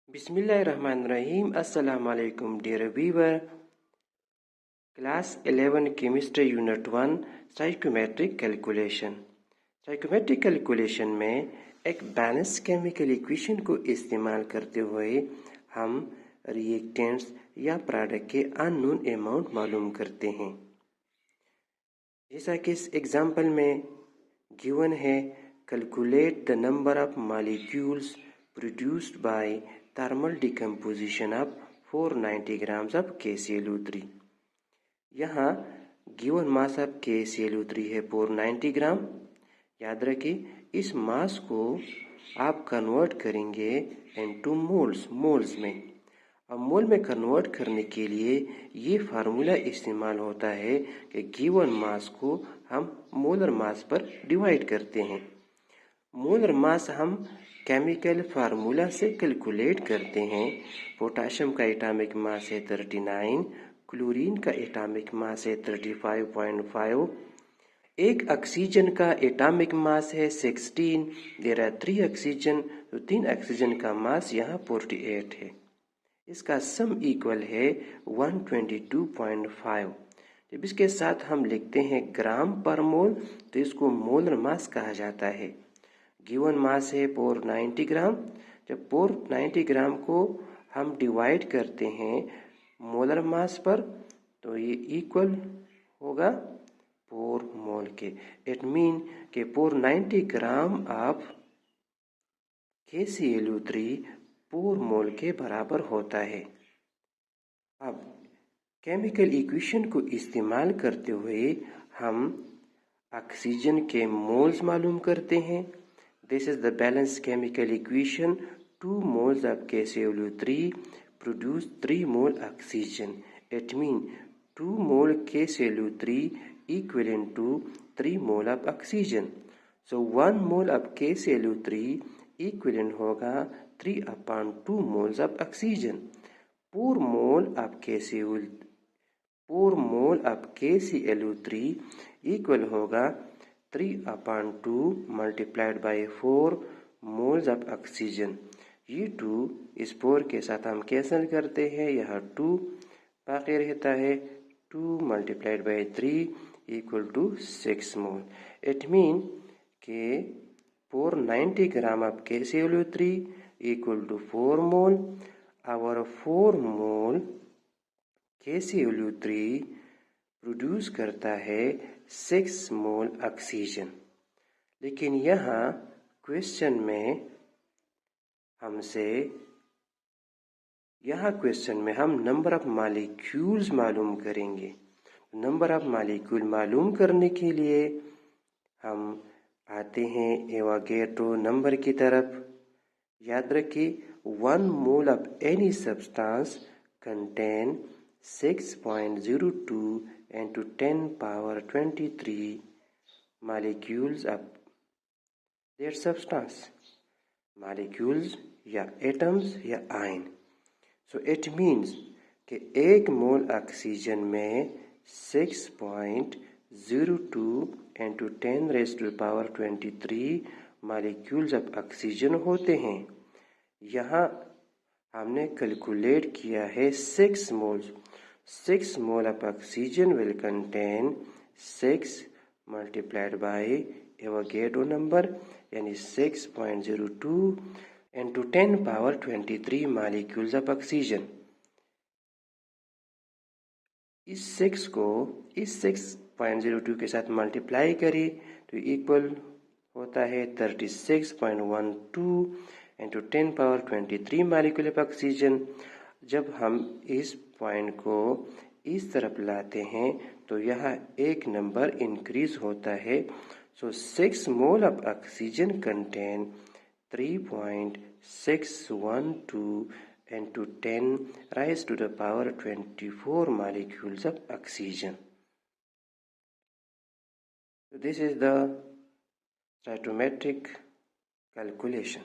Bismillahirrahmanirrahim. Assalamu alaikum dear viewer. Class 11 Chemistry Unit 1 Stoichiometric Calculation. Stoichiometric Calculation में एक balance chemical equation को इस्तेमाल करते हुए हम रिएक्टेंट्स या प्रोडक्ट के अननोन अमाउंट मालूम करते हैं। जैसा कि इस एग्जाम्पल में गिवन है, calculate the number of molecules produced by thermal decomposition of 490 grams of KClO3। यहाँ गिवन मास ऑफ KClO3 है 490 ग्राम। याद रखिए इस मास को आप कन्वर्ट करेंगे इनटू मोल्स में। अब मोल में कन्वर्ट करने के लिए ये फार्मूला इस्तेमाल होता है कि गिवन मास को हम मोलर मास पर डिवाइड करते हैं। मोलर मास हम केमिकल फार्मूला से कैलकुलेट करते हैं। पोटाशियम का एटॉमिक मास है 39, क्लोरीन का एटॉमिक मास है 35.5, एक ऑक्सीजन का एटॉमिक मास है 16। देयर आर 3 ऑक्सीजन, तो 3 ऑक्सीजन का मास यहाँ 48 है। इसका सम इक्वल है 122.5। जब इसके साथ हम लिखते हैं ग्राम पर मोल तो इसको मोलर मास कहा जाता है। गिवन मास है 490 ग्राम। जब 490 ग्राम को हम डिवाइड करते हैं मोलर मास पर तो ये इक्वल होगा 4 मोल के। इट मीन कि 490 ग्राम ऑफ KClO3 4 मोल के बराबर होता है। अब केमिकल इक्वेशन को इस्तेमाल करते हुए हम ऑक्सीजन के मोल्स मालूम करते हैं। This is the balanced chemical equation. 2 moles of KClO3 produce 3 mole oxygen. It means 2 mole KClO3 equivalent to 3 mole of oxygen. So 1 mole of KClO3 equivalent होगा 3/2 moles of oxygen. 4 mole of KClO3 equal होगा 3/2 multiplied by 4 moles of oxygen। ये 2 इस 4 के साथ हम cancel करते हैं, यह 2 बाकी रहता है। 2 multiplied by 3 equal to 6 mole. It mean के 490 ग्राम of KClO3 equal to 4 मोल। और 4 मोल KClO3 प्रोड्यूस करता है 6 मोल ऑक्सीजन। लेकिन यहाँ क्वेश्चन में हम नंबर ऑफ मॉलिक्यूल्स मालूम करेंगे। नंबर ऑफ मॉलिक्यूल मालूम करने के लिए हम आते हैं एवोगैड्रो नंबर की तरफ। याद रखिए 1 mole of any substance contain 6.02 into 10 power 23 molecules of their substance, molecules या एटम्स या आयन। सो इट मीन्स कि 1 मोल ऑक्सीजन में 6.02 into 10 raised to the power 23 molecules of oxygen होते हैं। यहाँ हमने कैलकुलेट किया है 6 moles. 6 mole of oxygen will contain 6 multiplied by Avogadro number यानी 6.02 into 10 power 23 molecules of oxygen। इस 6 को इस 6.02 के साथ मल्टीप्लाई करें तो इक्वल होता है 36.12 into 10 power 23 molecule of oxygen। जब हम इस पॉइंट को इस तरफ लाते हैं तो यह एक नंबर इंक्रीज होता है। सो 6 mole of oxygen contain 3.612 into 10 raised to the power 24 molecules of oxygen। So this is the stoichiometric calculation।